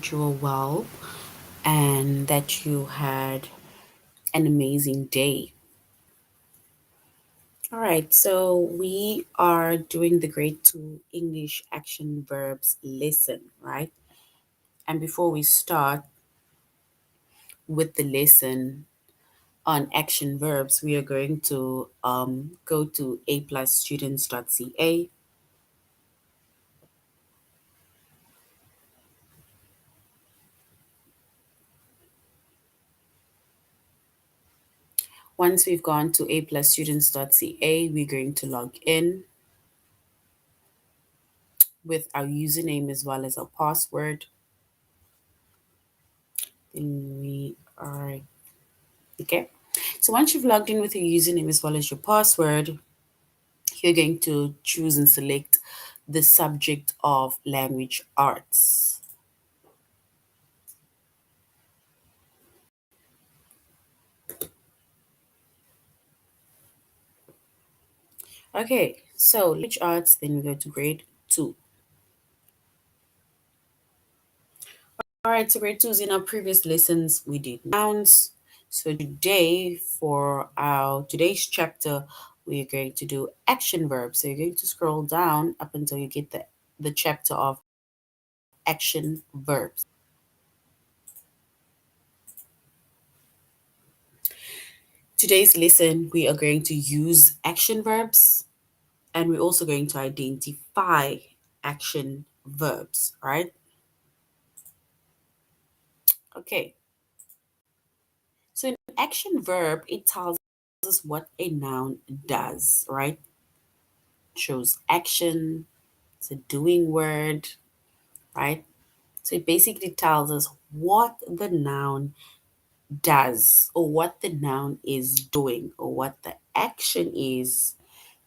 you were well and that you had an amazing day. All right, so we are doing the grade 2 English action verbs lesson, right? And before we start with the lesson on action verbs, we are going to go to aplusstudents.ca. Once we've gone to aplusstudents.ca, we're going to log in with our username as well as our password. Then we are okay. So once you've logged in with your username as well as your password, you're going to choose and select the subject of language arts. Okay, so language arts, then we go to grade 2. All right, so grade 2 is in our previous lessons, we did nouns. So today, for our today's chapter, we're going to do action verbs. So you're going to scroll down up until you get the chapter of action verbs. Today's lesson, we are going to use action verbs and we're also going to identify action verbs, right? Okay, so an action verb, it tells us what a noun does, right? Shows action, it's a doing word, right? So it basically tells us what the noun does or what the noun is doing or what the action is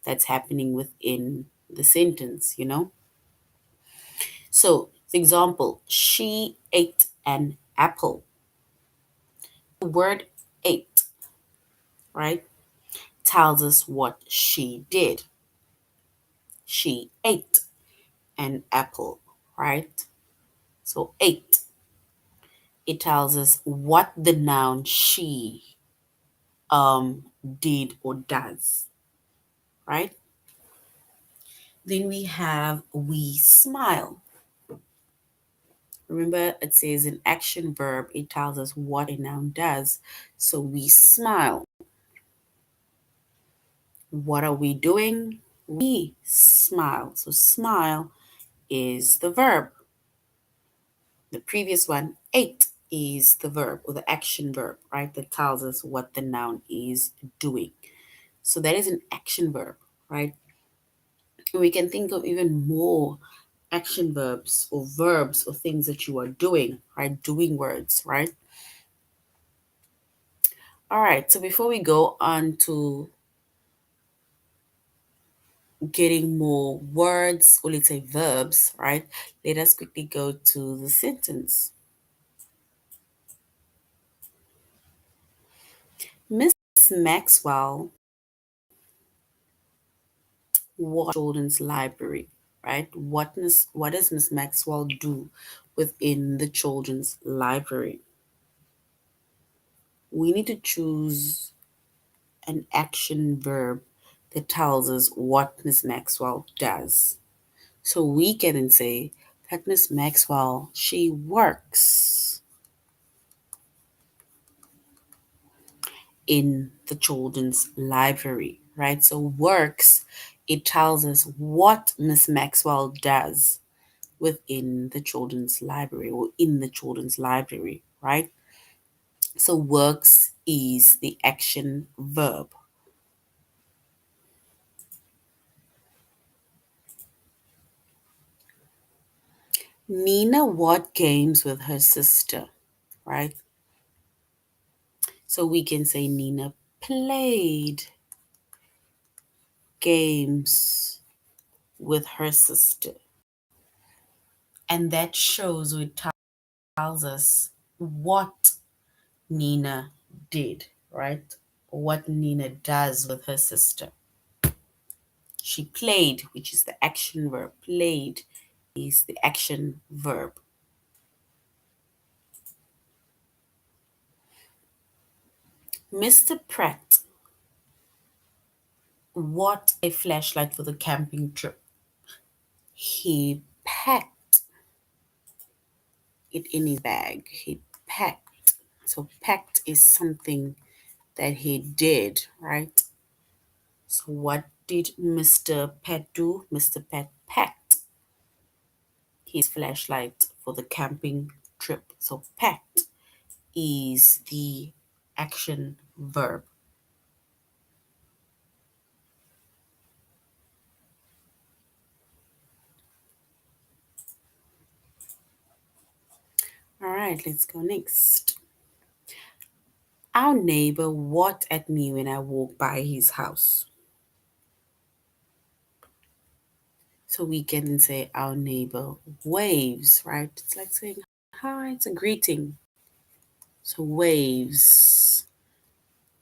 that's happening within the sentence. So, for example, she ate an apple. The word ate, right, tells us what she did. She ate an apple, right? So, ate, it tells us what the noun she did or does, right? Then we have we smile. Remember, it says an action verb, it tells us what a noun does. So we smile. What are we doing? We smile. So smile is the verb. The previous one, ate, is the verb or the action verb, right? That tells us what the noun is doing. So that is an action verb, right? And we can think of even more action verbs or things that you are doing, right? Doing words, right? All right. So before we go on to getting more words or let's say verbs, right? Let us quickly go to the sentence. Miss Maxwell was children's library, right? What does Miss Maxwell do within the children's library? We need to choose an action verb that tells us what Miss Maxwell does. So we can say that Miss Maxwell, she works in the children's library, right? So works, it tells us what Miss Maxwell does within the children's library or in the children's library, right? So works is the action verb. Nina what games with her sister, right? So we can say Nina played games with her sister. And that shows or it tells us what Nina did, right? What Nina does with her sister. She played, which is the action verb. Played is the action verb. Mr. Pratt bought a flashlight for the camping trip. He packed it in his bag. He packed. So packed is something that he did, right? So what did Mr. Pet do? Mr. Pet packed his flashlight for the camping trip. So packed is the action verb. All right, let's go next. Our neighbor walked at me when I walked by his house. So we can say our neighbor waves, right? It's like saying hi, it's a greeting. So waves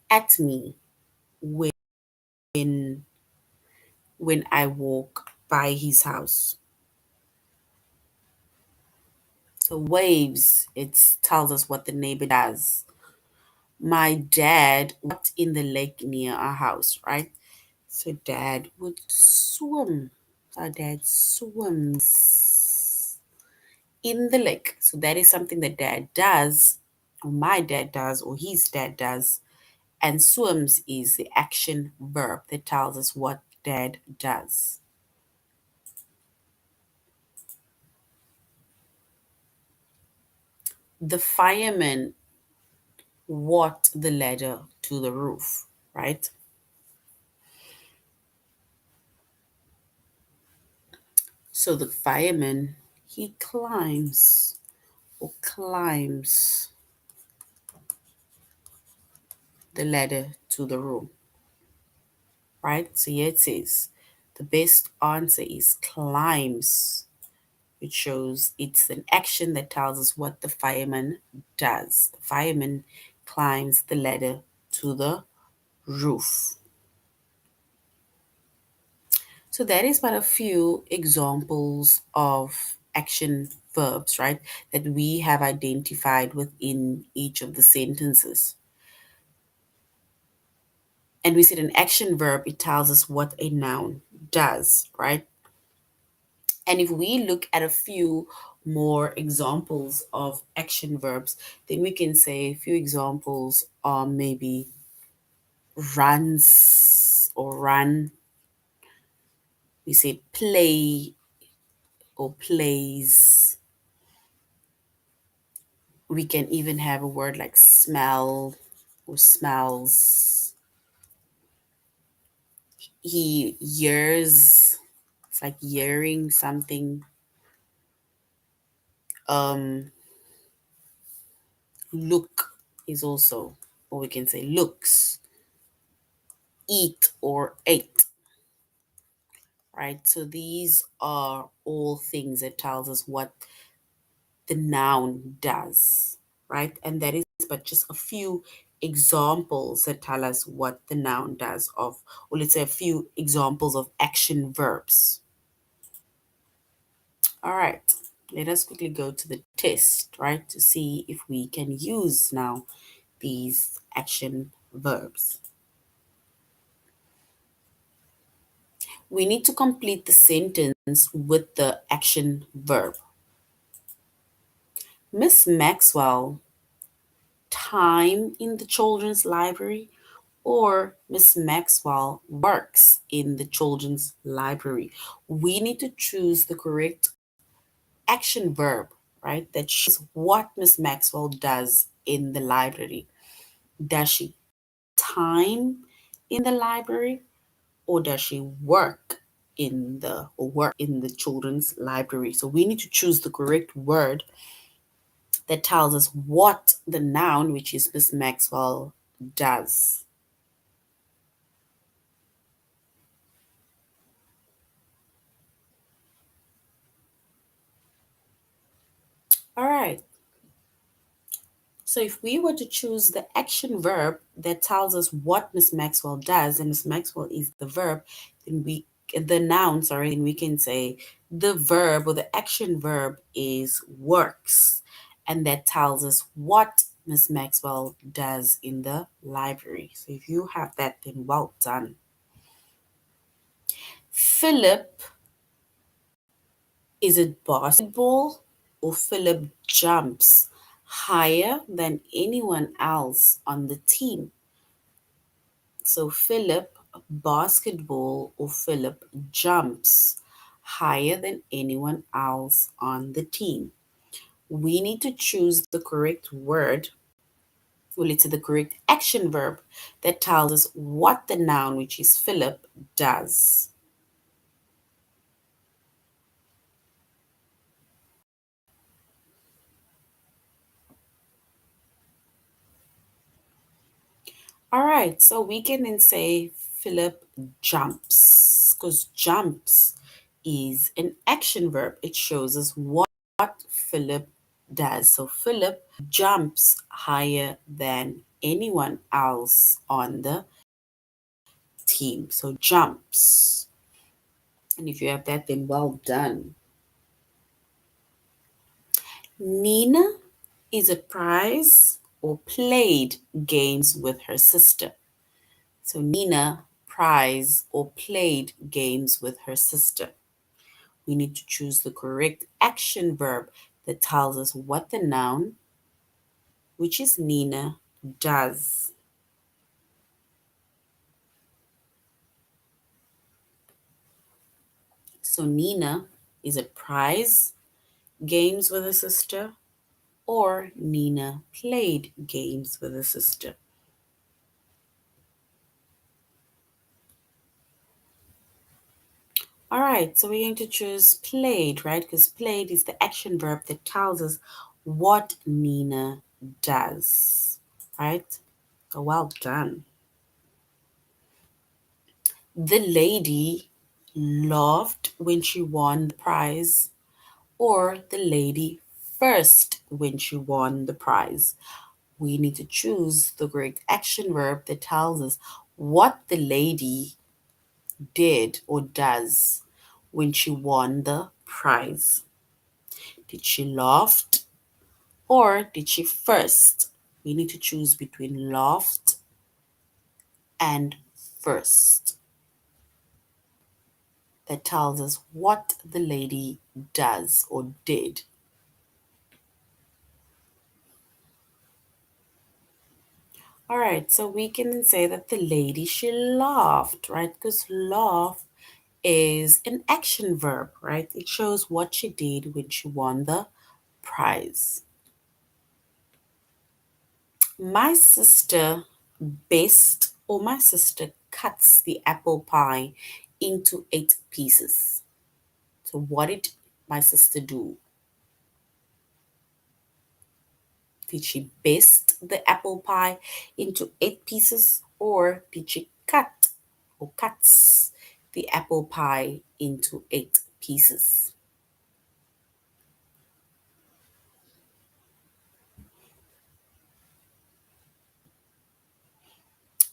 at me when when I walk by his house. So waves, it tells us what the neighbor does. My dad walked in the lake near our house, right? So dad would swim. Our dad swims in the lake. So that is something that dad does, or my dad does, or his dad does. And swims is the action verb that tells us what dad does. The fireman walked the ladder to the roof, right? So the fireman, he climbs or climbs the ladder to the roof, right? So here it says the best answer is climbs, which shows it's an action that tells us what the fireman does. The fireman climbs the ladder to the roof. So that is but a few examples of action verbs, right, that we have identified within each of the sentences. And we said an action verb, it tells us what a noun does, right? And if we look at a few more examples of action verbs, then we can say a few examples are maybe runs or run. We say play or plays. We can even have a word like smell or smells. He hears, it's like hearing something. Look is also, or we can say looks, eat or ate, right? So these are all things that tells us what the noun does, right? And that is but just a few examples that tell us what the noun does of, or let's say a few examples of action verbs. All right, let us quickly go to the test, right, to see if we can use now these action verbs. We need to complete the sentence with the action verb. Miss Maxwell, time in the children's library, or Miss Maxwell works in the children's library. We need to choose the correct action verb, right? That shows what Miss Maxwell does in the library. Does she time in the library, or does she work in the children's library? So we need to choose the correct word that tells us what the noun, which is Miss Maxwell, does. All right. So if we were to choose the action verb that tells us what Miss Maxwell does, and Miss Maxwell is the verb, then the noun, sorry, then we can say the verb or the action verb is works. And that tells us what Miss Maxwell does in the library. So if you have that, then well done. Philip, is it basketball or Philip jumps higher than anyone else on the team? So Philip, basketball or Philip jumps higher than anyone else on the team. We need to choose the correct word related to the correct action verb that tells us what the noun, which is Philip, does. All right, so we can then say Philip jumps because jumps is an action verb. It shows us what Philip does. So Philip jumps higher than anyone else on the team. So jumps. And if you have that, then well done. Nina is a prize or played games with her sister. So Nina prize or played games with her sister. We need to choose the correct action verb that tells us what the noun, which is Nina, does. So Nina is a prize games with her sister, or Nina played games with her sister. All right, so we're going to choose played, right? Because played is the action verb that tells us what Nina does, right? So well done. The lady laughed when she won the prize, or the lady first when she won the prize. We need to choose the correct action verb that tells us what the lady did or does when she won the prize. Did she laughed or did she first? We need to choose between laughed and first. That tells us what the lady does or did. All right, so we can say that the lady, she laughed, right? Because laugh is an action verb, right? It shows what she did when she won the prize. My sister my sister cuts the apple pie into 8 pieces. So what did my sister do? Did she best the apple pie into 8 pieces, or did she cut or cuts the apple pie into 8 pieces?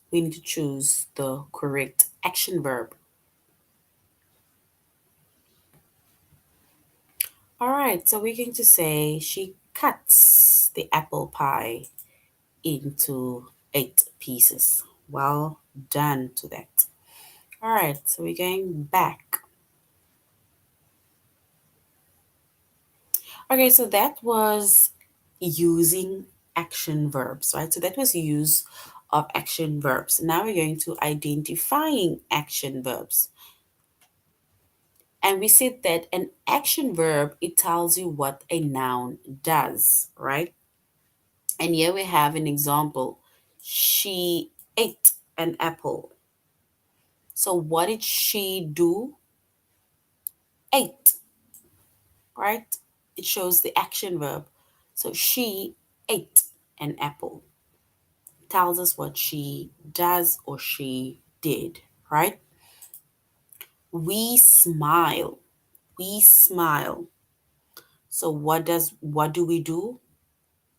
We need to choose the correct action verb. All right, so we're going to say she cuts the apple pie into 8 pieces. Well done to that. All right, so we're going back. Okay, so that was using action verbs, right? So that was use of action verbs. Now we're going to identifying action verbs. And we said that an action verb, it tells you what a noun does, right? And here we have an example. She ate an apple. So what did she do? Ate, right? It shows the action verb. So she ate an apple. Tells us what she does or she did, right? We smile. We smile. So what do we do?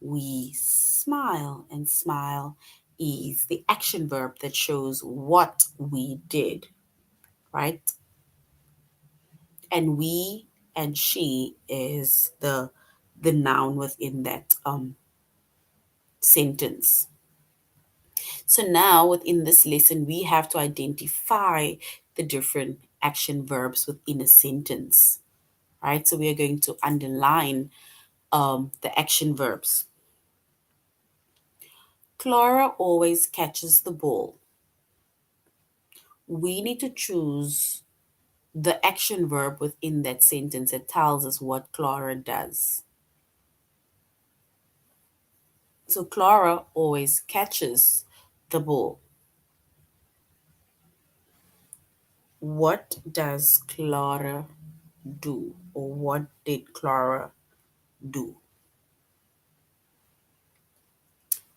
We smile, and smile is the action verb that shows what we did, right? And we and she is the noun within that sentence. So now within this lesson, we have to identify the different action verbs within a sentence, right? So we are going to underline the action verbs. Clara always catches the ball. We need to choose the action verb within that sentence that tells us what Clara does. So Clara always catches the ball. What does Clara do? Or what did Clara do?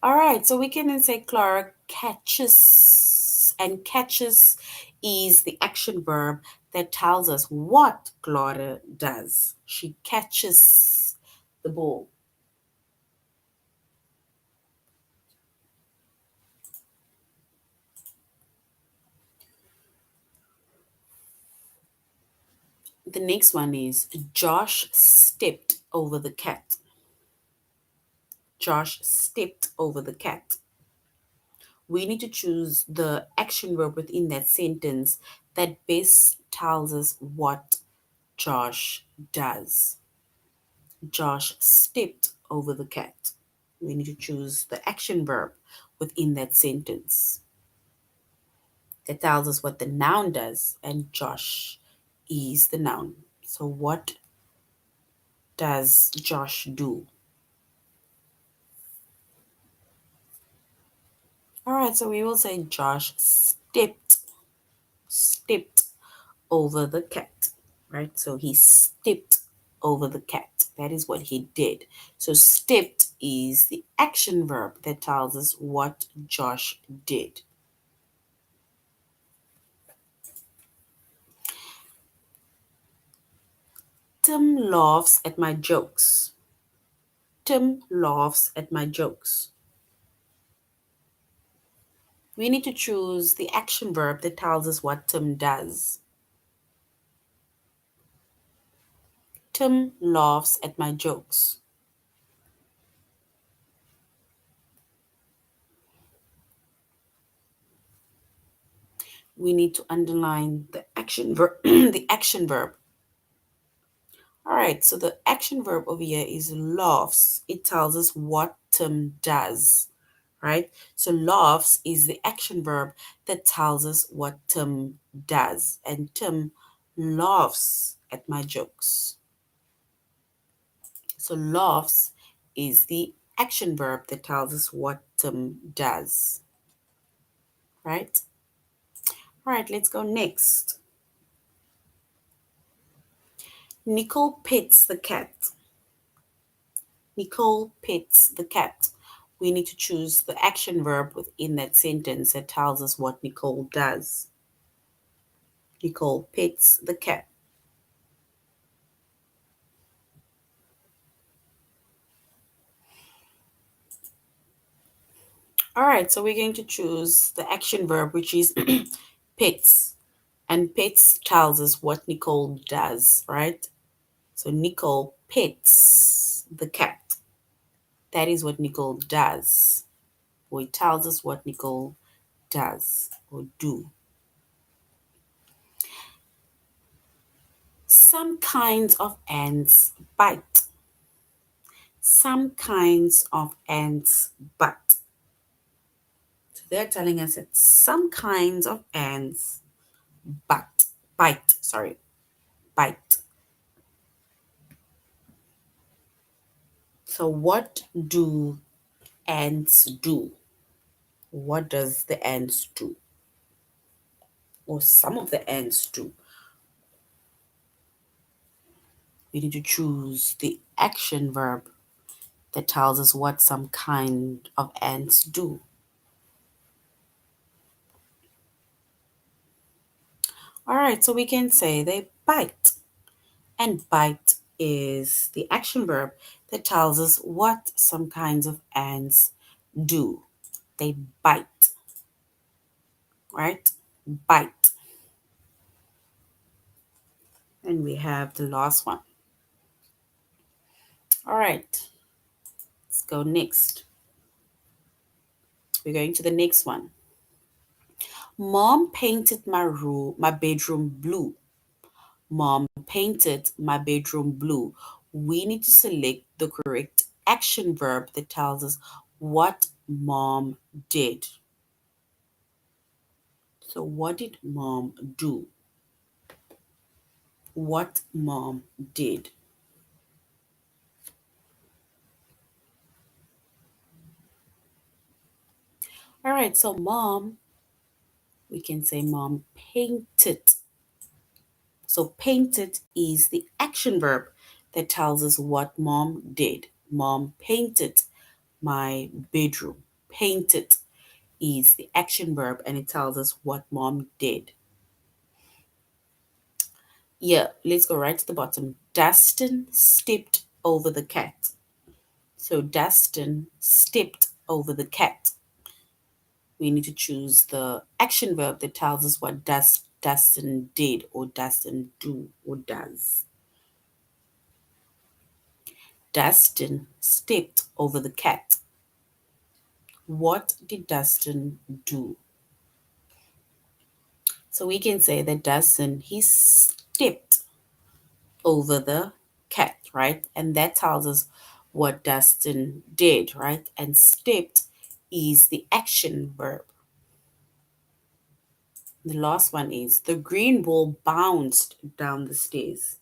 All right, so we can then say Clara catches, and catches is the action verb that tells us what Clara does. She catches the ball. The next one is Josh stepped over the cat. Josh stepped over the cat. We need to choose the action verb within that sentence that best tells us what Josh does. Josh stepped over the cat. We need to choose the action verb within that sentence that tells us what the noun does, and Josh is the noun. So, what does Josh do? All right, so we will say Josh stepped over the cat, right? So he stepped over the cat. That is what he did. So stepped is the action verb that tells us what Josh did. Tim laughs at my jokes. Tim laughs at my jokes. We need to choose the action verb that tells us what Tim does. Tim laughs at my jokes. We need to underline the action verb the action verb. All right, so the action verb over here is laughs. It tells us what Tim does, right? So laughs is the action verb that tells us what Tim does. And Tim laughs at my jokes. So laughs is the action verb that tells us what Tim does, right? All right, let's go next. Nicole pets the cat. Nicole pets the cat. We need to choose the action verb within that sentence that tells us what Nicole does. Nicole pets the cat. All right, so we're going to choose the action verb, which is pets. And pets tells us what Nicole does, right? So Nicole pets the cat. That is what Nicole does. Or it tells us what Nicole does or do. Some kinds of ants bite. Some kinds of ants bite. So they're telling us that some kinds of ants bite. So what do ants do? What does the ants do? Or some of the ants do. We need to choose the action verb that tells us what some kind of ants do. All right, so we can say they bite. And bite is the action verb that tells us what some kinds of ants do. They bite, right? Bite. And we have the last one. All right, let's go next. we're going to the next one. Mom painted my bedroom blue. Mom painted my bedroom blue. We need to select the correct action verb that tells us what mom did. So, what did mom do? What mom did. All right, so mom, we can say mom painted. So, painted is the action verb that tells us what mom did. Mom painted my bedroom. Painted is the action verb and it tells us what mom did. Yeah, let's go right to the bottom. Dustin stepped over the cat. So Dustin stepped over the cat. We need to choose the action verb that tells us what Dustin did or Dustin do or does. Dustin stepped over the cat. What did Dustin do? So we can say that Dustin, he stepped over the cat, right? And that tells us what Dustin did, right? And stepped is the action verb. The last one is the green ball bounced down the stairs.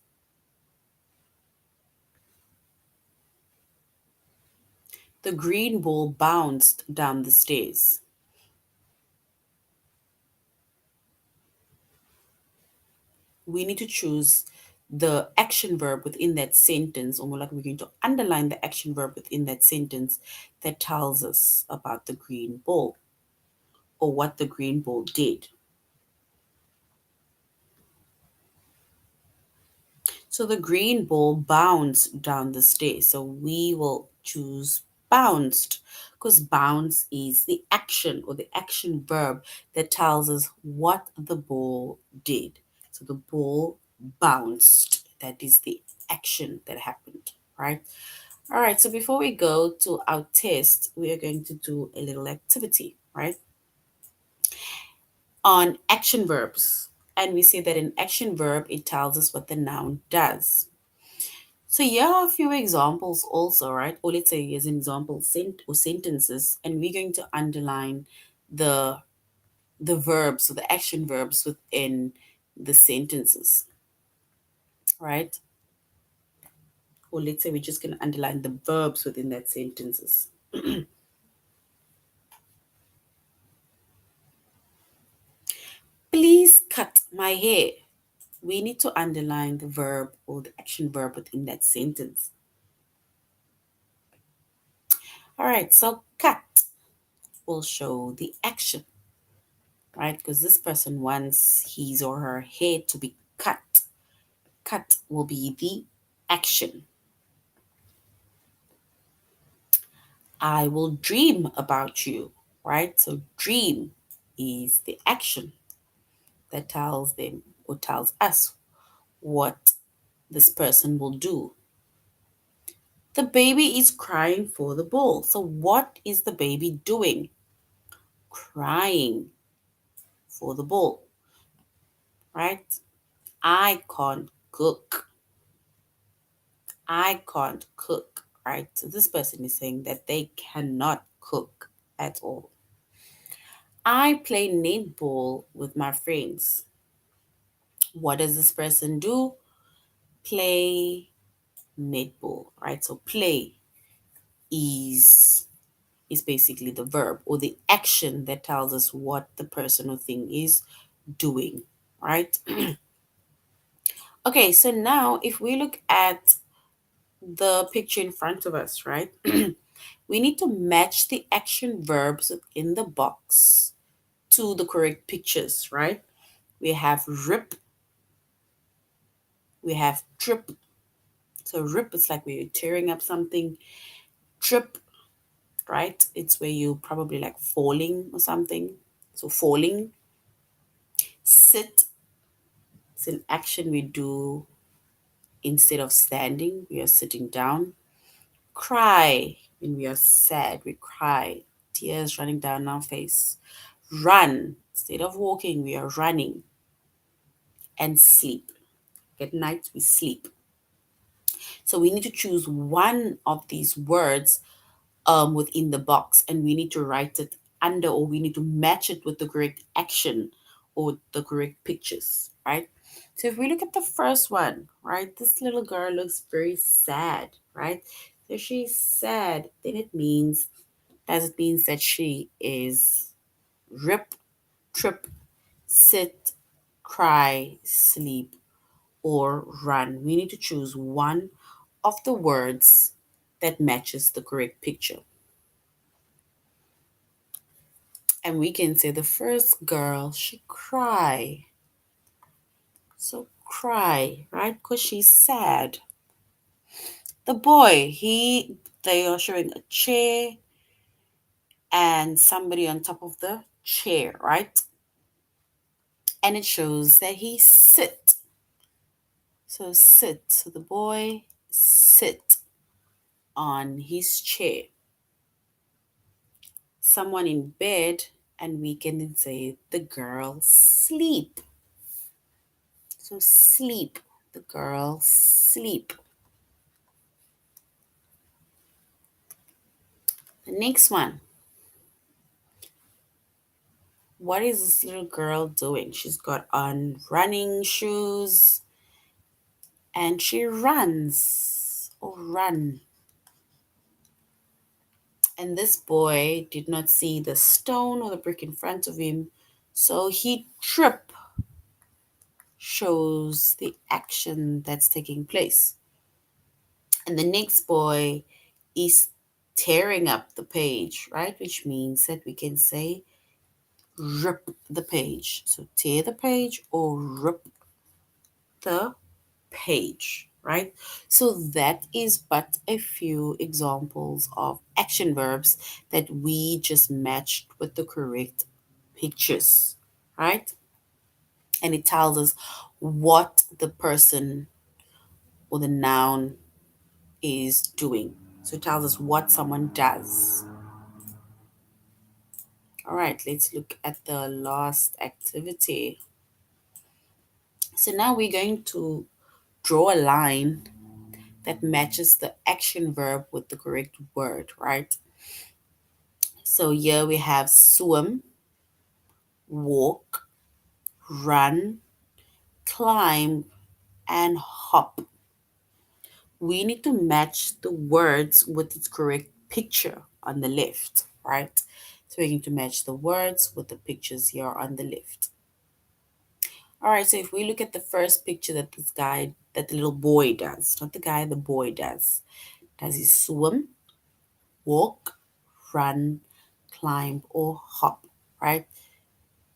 The green ball bounced down the stairs. We need to choose the action verb within that sentence, or more like we're going to underline the action verb within that sentence that tells us about the green ball or what the green ball did. So the green ball bounced down the stairs. So we will choose bounced because bounce is the action or the action verb that tells us what the ball did. So the ball bounced. That is the action that happened, right? All right, so before we go to our test, we are going to do a little activity, right? On action verbs. And we say that an action verb, it tells us what the noun does. So here are a few examples also, right? Or let's say as an example or sentences, and we're going to underline the verbs or the action verbs within the sentences, right? Or let's say we're just going to underline the verbs within that sentences. Please cut my hair. We need to underline the verb or the action verb within that sentence. All right, so cut will show the action, right? Because this person wants his or her hair to be cut. Cut will be the action. I will dream about you, right? So dream is the action that tells them or tells us what this person will do. The baby is crying for the ball. So what is the baby doing? Crying for the ball, right? I can't cook. I can't cook, right? So this person is saying that they cannot cook at all. I play netball with my friends. What does this person do? Play netball, right? So play is basically the verb or the action that tells us what the person or thing is doing, right? Okay, so now if we look at the picture in front of us, right? We need to match the action verbs in the box to the correct pictures, right? We have rip, we have trip. So rip is like where you're tearing up something. Trip, right? It's where you probably like falling or something. So falling. Sit, it's an action we do instead of standing. We are sitting down. Cry, when we are sad, we cry. tears running down our face. Run. Instead of walking, we are running. And sleep. At night, we sleep. So we need to choose one of these words within the box, and we need to write it under, or we need to match it with the correct action or the correct pictures, right? So if we look at the first one, right, this little girl looks very sad, right? So she's sad, then it means, does it means that she is rip, trip, sit, cry, sleep, or run. We need to choose one of the words that matches the correct picture. And we can say the first girl, she cry. So cry, right? Because she's sad. The boy, they are showing a chair and somebody on top of the chair, right? And it shows that he sit. So sit. So the boy sit on his chair. Someone in bed, and we can say the girl sleep. So sleep. The girl sleep. The next one. What is this little girl doing? She's got on running shoes and she runs or run. And this boy did not see the stone or the brick in front of him, so he trip, shows the action that's taking place. And the next boy is tearing up the page, right? Which means that we can say rip the page. So tear the page or rip the page, right? So that is but a few examples of action verbs that we just matched with the correct pictures, right? And it tells us what the person or the noun is doing. So it tells us what someone does. All right, let's look at the last activity. So now we're going to draw a line that matches the action verb with the correct word, right? So here we have swim, walk, run, climb, and hop. We need to match the words with its correct picture on the left, right? So we need to match the words with the pictures here on the left. All right, so if we look at the first picture that the little boy does, not the guy, the boy does he swim, walk, run, climb, or hop, right?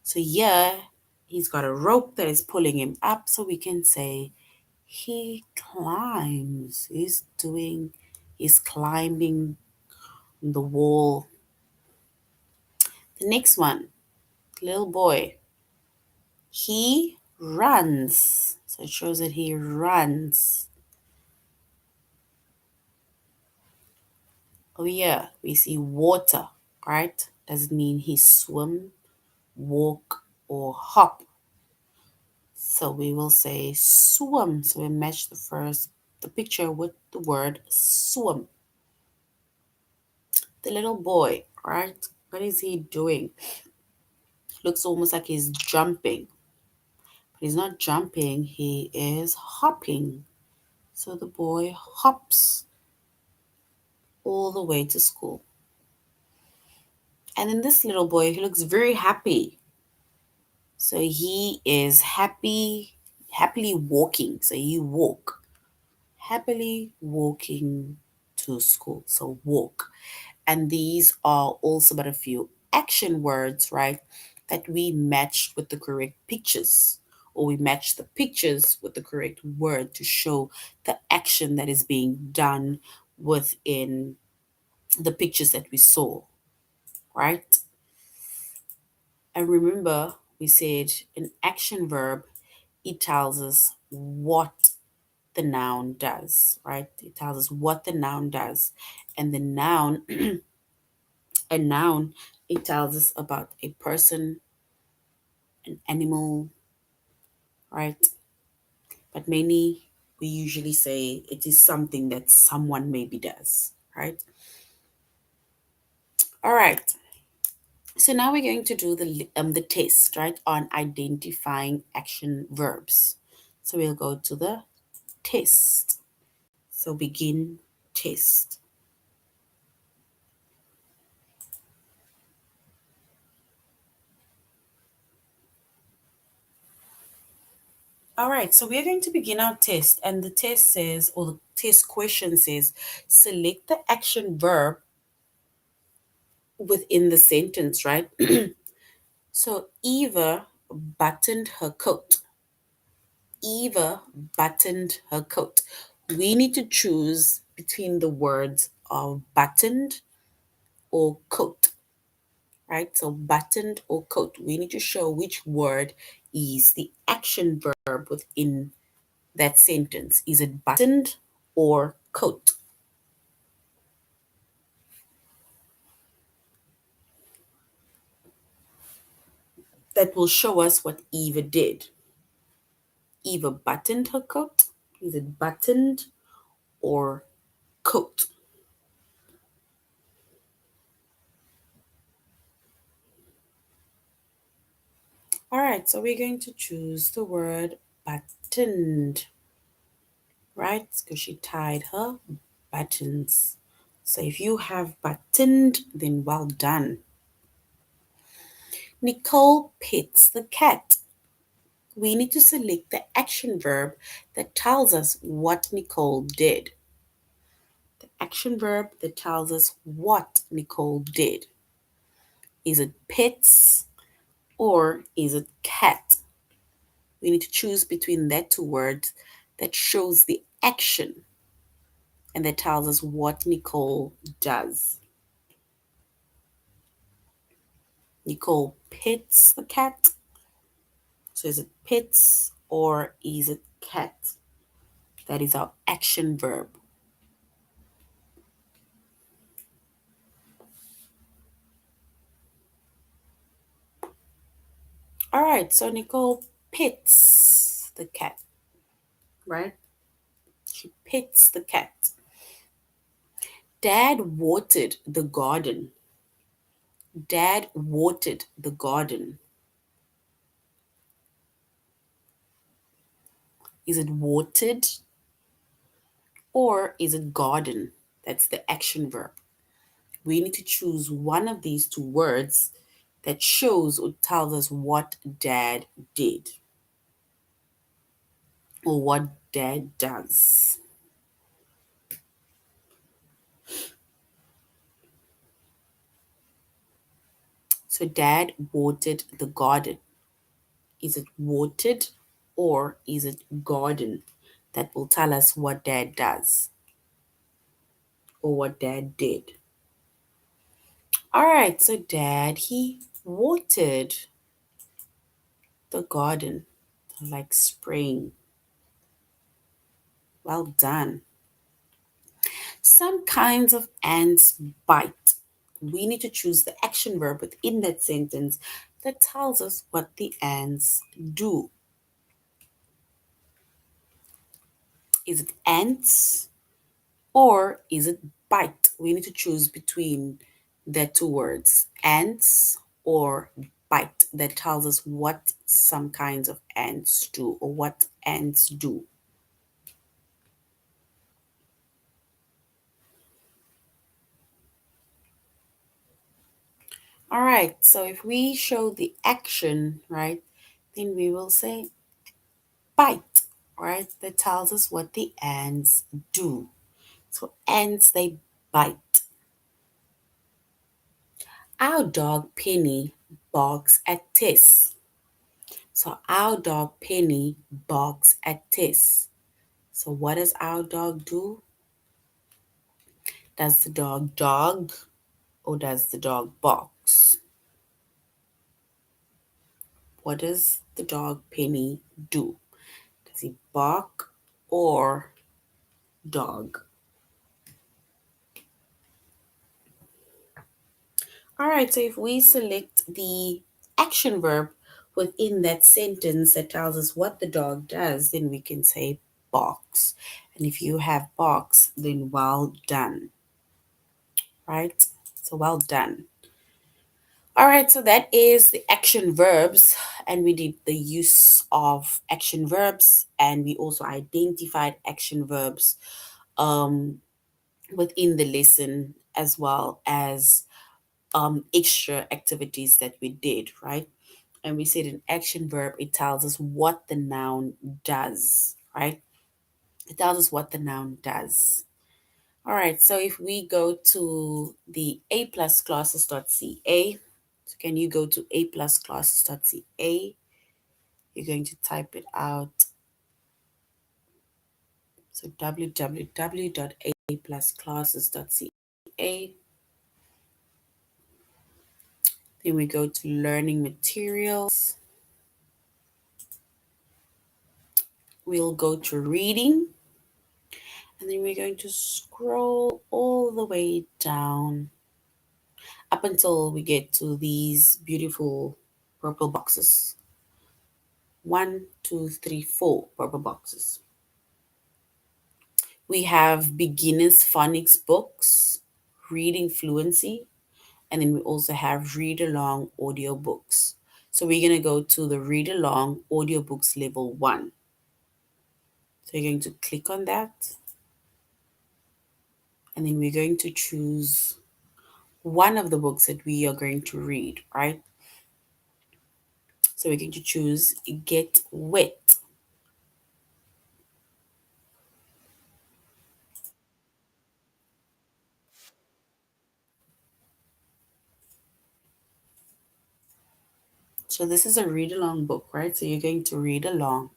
So here he's got a rope that is pulling him up, so we can say he climbs. He's climbing the wall. The next one, little boy, he runs. So it shows that he runs. Oh yeah, we see water, right? Does it mean he swim, walk, or hop? So we will say swim. So we match the picture with the word swim. The little boy, right? What is he doing? Looks almost like he's jumping. But he's not jumping, he is hopping. So the boy hops all the way to school. And then this little boy, he looks very happy. So he is happily walking. So you walk. Happily walking to school. So walk. And these are also but a few action words, right? That we matched with the correct pictures, or we match the pictures with the correct word to show the action that is being done within the pictures that we saw, right? And remember, we said an action verb, it tells us what the noun does, right? It tells us what the noun does. And the noun A noun, it tells us about a person, an animal, right? But many, we usually say it is something that someone maybe does, right? All right. So now we're going to do the test, right, on identifying action verbs. So we'll go to the test. So begin test. All right, so we're going to begin our test, and the test says, or the test question says, select the action verb within the sentence, right? So Eva buttoned her coat. Eva buttoned her coat. We need to choose between the words of buttoned or coat, right? So buttoned or coat. We need to show which word is the action verb within that sentence. Is it buttoned or coat? That will show us what Eva did. Eva buttoned her coat. Is it buttoned or coat? All right, so we're going to choose the word buttoned, right? Because she tied her buttons. So if you have buttoned, then well done. Nicole pets the cat. We need to select the action verb that tells us what Nicole did. The action verb that tells us what Nicole did. Is it pets or is it cat? We need to choose between that two words that shows the action and that tells us what Nicole does. Nicole pets the cat. So is it pets or is it cat? That is our action verb. All right, so Nicole pets the cat, right? She pets the cat. Dad watered the garden. Dad watered the garden. Is it watered or is it garden? That's the action verb. We need to choose one of these two words that shows or tells us what dad did or what dad does. So dad watered the garden. Is it watered or is it garden? That will tell us what dad does or what dad did. All right, so dad, he watered the garden like spring. Well done. Some kinds of ants bite. We need to choose the action verb within that sentence that tells us what the ants do. Is it ants or is it bite? We need to choose between the two words, ants or bite, that tells us what some kinds of ants do or what ants do. All right, so if we show the action, right, then we will say bite, right? That tells us what the ants do. So ants, they bite. Our dog Penny barks at Tess. So our dog Penny barks at Tess. So what does our dog do? Does the dog or does the dog barks? What does the dog Penny do? Does he bark or dog? All right, so if we select the action verb within that sentence that tells us what the dog does, then we can say barks. And if you have barks, then well done, right? So well done. All right, so that is the action verbs, and we did the use of action verbs, and we also identified action verbs um, within the lesson, as well as extra activities that we did, right? And we said an action verb, it tells us what the noun does, right? It tells us what the noun does. All right, so if we go to the A plus classes.ca, so can you go to A plus classes.ca? You're going to type it out. So www.aplusclasses.ca. Then we go to learning materials. We'll go to reading. And then we're going to scroll all the way down up until we get to these beautiful purple boxes. One, two, three, four purple boxes. We have beginners phonics books, reading fluency, and then we also have read along audiobooks. So we're going to go to the read along audiobooks level 1. So you're going to click on that, and then we're going to choose one of the books that we are going to read, right? So we're going to choose Get Wet. So this is a read along book, right? So you're going to read along.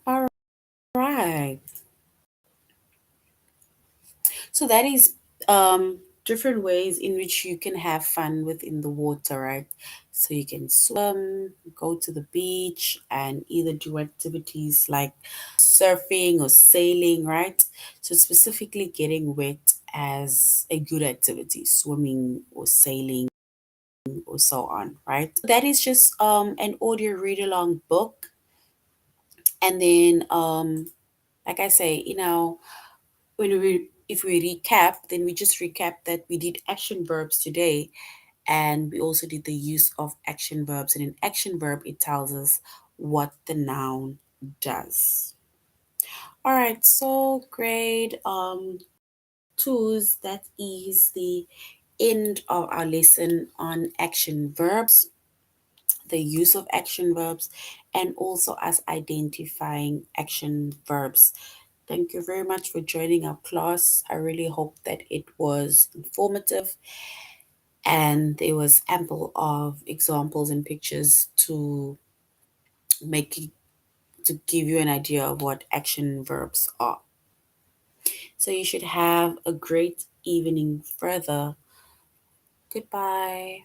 All right. So that is different ways in which you can have fun within the water, right? So you can swim, go to the beach, and either do activities like surfing or sailing, right? So specifically getting wet as a good activity, swimming or sailing or so on, right? That is just an audio read along book. And then like I say, when we if we recap, then we just recap that we did action verbs today, and we also did the use of action verbs. And an action verb, it tells us what the noun does. All right, so grade twos, that is the end of our lesson on action verbs, the use of action verbs, and also us identifying action verbs. Thank you very much for joining our class. I really hope that it was informative and there was ample of examples and pictures to make it, to give you an idea of what action verbs are. So you should have a great evening further. Goodbye.